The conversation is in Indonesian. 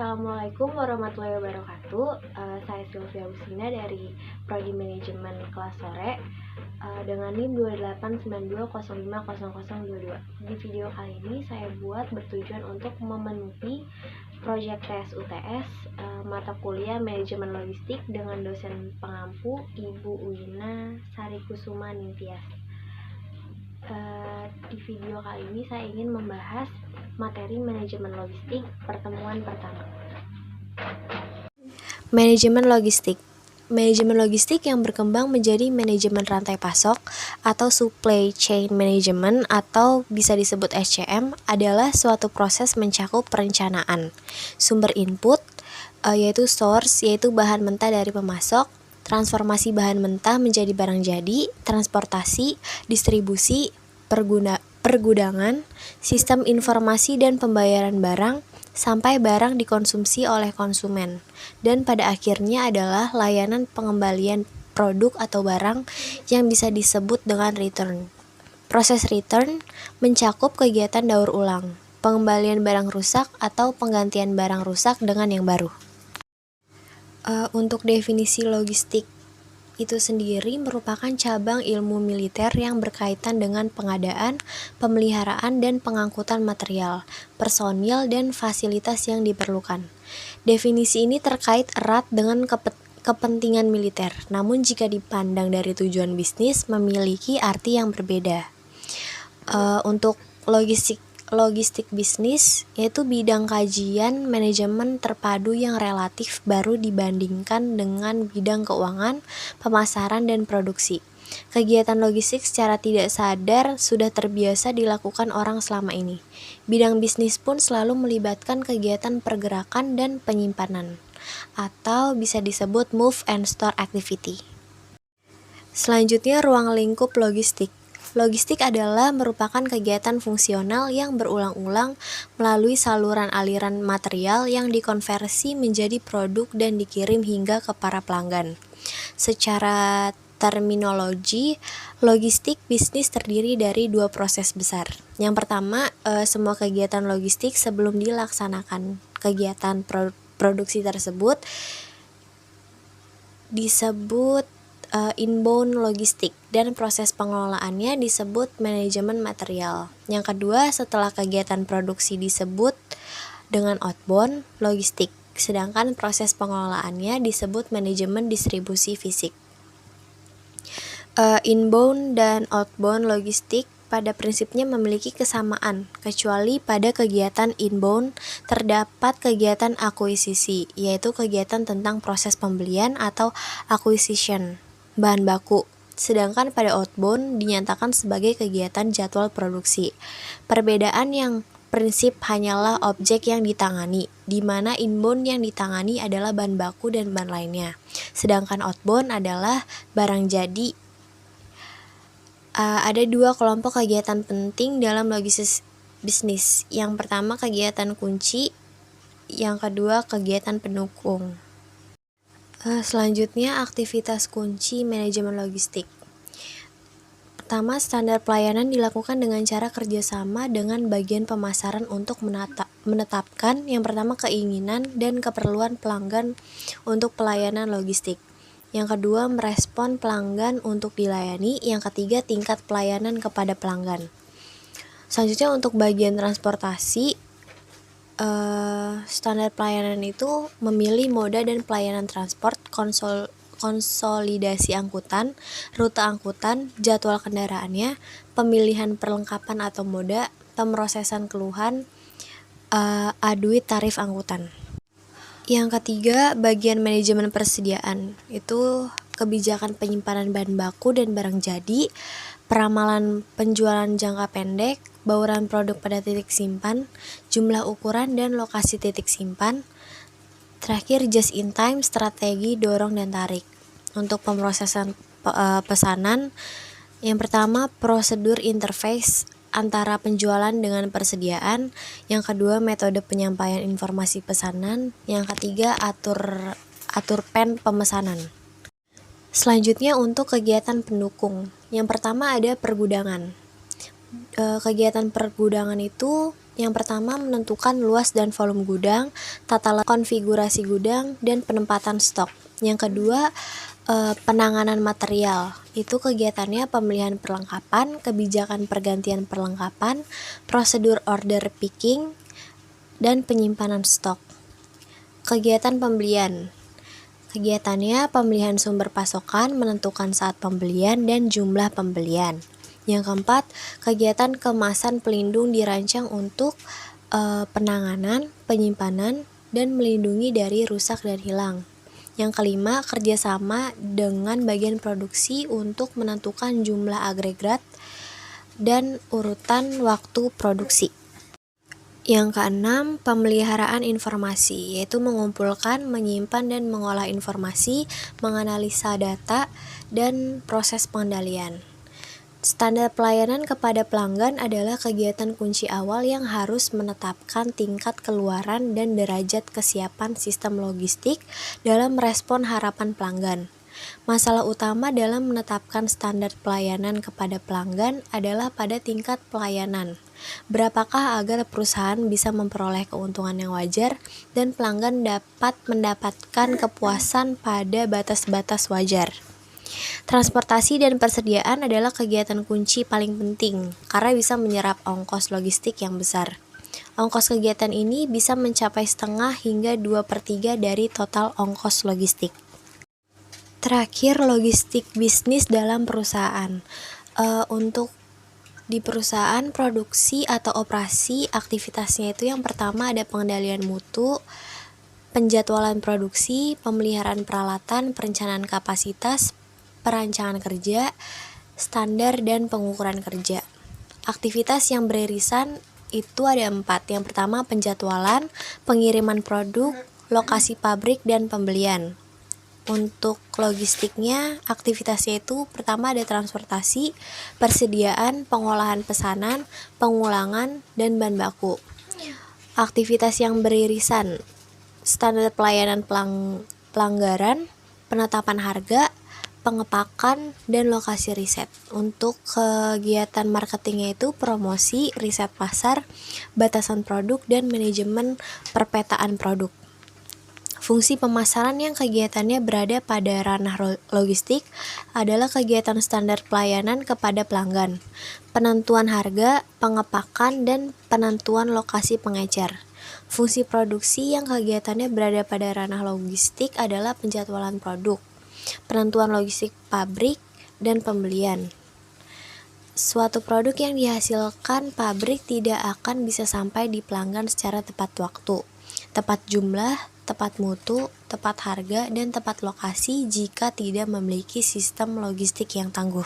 Assalamualaikum warahmatullahi wabarakatuh. Saya Sylvia Usina dari Prodi Manajemen kelas sore dengan NIM 2892050022. Di video kali ini saya buat bertujuan untuk memenuhi proyek tes UTS mata kuliah Manajemen Logistik dengan dosen pengampu Ibu Wina Sarikusuma Ningtyas. Di video kali ini saya ingin membahas materi manajemen logistik pertemuan pertama. Manajemen logistik. Manajemen logistik yang berkembang menjadi manajemen rantai pasok atau supply chain management atau bisa disebut SCM adalah suatu proses mencakup perencanaan, sumber input, yaitu source, yaitu bahan mentah dari pemasok, transformasi bahan mentah menjadi barang jadi, transportasi, distribusi, pergudangan, sistem informasi dan pembayaran barang, sampai barang dikonsumsi oleh konsumen. Dan pada akhirnya adalah layanan pengembalian produk atau barang yang bisa disebut dengan return. Proses return mencakup kegiatan daur ulang, pengembalian barang rusak atau penggantian barang rusak dengan yang baru. Untuk definisi logistik itu sendiri merupakan cabang ilmu militer yang berkaitan dengan pengadaan, pemeliharaan, dan pengangkutan material, personil, dan fasilitas yang diperlukan. Definisi ini terkait erat dengan kepentingan militer, namun jika dipandang dari tujuan bisnis memiliki arti yang berbeda. Untuk logistik bisnis, yaitu bidang kajian manajemen terpadu yang relatif baru dibandingkan dengan bidang keuangan, pemasaran, dan produksi. Kegiatan logistik secara tidak sadar sudah terbiasa dilakukan orang selama ini. Bidang bisnis pun selalu melibatkan kegiatan pergerakan dan penyimpanan, atau bisa disebut move and store activity. Selanjutnya, ruang lingkup logistik. Logistik adalah merupakan kegiatan fungsional yang berulang-ulang melalui saluran aliran material yang dikonversi menjadi produk dan dikirim hingga ke para pelanggan. Secara terminologi, logistik bisnis terdiri dari dua proses besar. Yang pertama, semua kegiatan logistik sebelum dilaksanakan kegiatan produksi tersebut disebut inbound logistik dan proses pengelolaannya disebut manajemen material. Yang kedua, setelah kegiatan produksi disebut dengan outbound logistik, sedangkan proses pengelolaannya disebut manajemen distribusi fisik. Inbound dan outbound logistik pada prinsipnya memiliki kesamaan, kecuali pada kegiatan inbound terdapat kegiatan akuisisi, yaitu kegiatan tentang proses pembelian atau acquisition bahan baku, sedangkan pada outbound dinyatakan sebagai kegiatan jadwal produksi. Perbedaan yang prinsip hanyalah objek yang ditangani, di mana inbound yang ditangani adalah bahan baku dan bahan lainnya, sedangkan outbound adalah barang jadi. Ada dua kelompok kegiatan penting dalam logistik bisnis. Yang pertama kegiatan kunci, yang kedua kegiatan pendukung. Selanjutnya, aktivitas kunci manajemen logistik. Pertama, standar pelayanan dilakukan dengan cara kerjasama dengan bagian pemasaran untuk menetapkan yang pertama keinginan dan keperluan pelanggan untuk pelayanan logistik. Yang kedua, merespon pelanggan untuk dilayani. Yang ketiga, tingkat pelayanan kepada pelanggan. Selanjutnya, untuk bagian transportasi, standar pelayanan itu memilih moda dan pelayanan transport, konsolidasi angkutan, rute angkutan, jadwal kendaraannya, pemilihan perlengkapan atau moda, pemrosesan keluhan, aduit tarif angkutan. Yang ketiga, bagian manajemen persediaan, itu kebijakan penyimpanan bahan baku dan barang jadi, peramalan penjualan jangka pendek, bauran produk pada titik simpan, jumlah ukuran dan lokasi titik simpan. Terakhir, just in time, strategi dorong dan tarik. Untuk pemrosesan pesanan, yang pertama prosedur interface antara penjualan dengan persediaan, yang kedua metode penyampaian informasi pesanan, yang ketiga atur pen pemesanan. Selanjutnya untuk kegiatan pendukung. Yang pertama ada pergudangan. Kegiatan pergudangan itu Yang pertama, menentukan luas dan volume gudang, tata letak, konfigurasi gudang, dan penempatan stok. Yang kedua, penanganan material. Itu kegiatannya pemilihan perlengkapan, kebijakan pergantian perlengkapan, prosedur order picking, dan penyimpanan stok. Kegiatan pembelian. Kegiatannya pemilihan sumber pasokan, menentukan saat pembelian, dan jumlah pembelian. Yang keempat, kegiatan kemasan pelindung dirancang untuk penanganan, penyimpanan, dan melindungi dari rusak dan hilang. Yang kelima, kerjasama dengan bagian produksi untuk menentukan jumlah agregat dan urutan waktu produksi. Yang keenam, pemeliharaan informasi, yaitu mengumpulkan, menyimpan, dan mengolah informasi, menganalisa data, dan proses pengendalian. Standar pelayanan kepada pelanggan adalah kegiatan kunci awal yang harus menetapkan tingkat keluaran dan derajat kesiapan sistem logistik dalam merespon harapan pelanggan. Masalah utama dalam menetapkan standar pelayanan kepada pelanggan adalah pada tingkat pelayanan. Berapakah agar perusahaan bisa memperoleh keuntungan yang wajar dan pelanggan dapat mendapatkan kepuasan pada batas-batas wajar. Transportasi dan persediaan adalah kegiatan kunci paling penting karena bisa menyerap ongkos logistik yang besar. Ongkos kegiatan ini bisa mencapai setengah hingga 2/3 dari total ongkos logistik. Terakhir, logistik bisnis dalam perusahaan. Untuk di perusahaan produksi atau operasi, aktivitasnya itu yang pertama ada pengendalian mutu, penjadwalan produksi, pemeliharaan peralatan, perencanaan kapasitas, perancangan kerja, standar dan pengukuran kerja. Aktivitas yang beririsan itu ada 4. Yang pertama penjadwalan, pengiriman produk, lokasi pabrik, dan pembelian. Untuk logistiknya, aktivitasnya itu pertama ada transportasi, persediaan, pengolahan pesanan, pengulangan, dan bahan baku. Aktivitas yang beririsan, standar pelayanan pelanggaran, penetapan harga, pengepakan, dan lokasi riset. Untuk kegiatan marketingnya itu promosi, riset pasar, batasan produk, dan manajemen perpetaan produk. Fungsi pemasaran yang kegiatannya berada pada ranah logistik adalah kegiatan standar pelayanan kepada pelanggan, penentuan harga, pengepakan, dan penentuan lokasi pengecer. Fungsi produksi yang kegiatannya berada pada ranah logistik adalah penjadwalan produk, penentuan logistik pabrik, dan pembelian. Suatu produk yang dihasilkan pabrik tidak akan bisa sampai di pelanggan secara tepat waktu, tepat jumlah, tepat mutu, tepat harga, dan tepat lokasi jika tidak memiliki sistem logistik yang tangguh.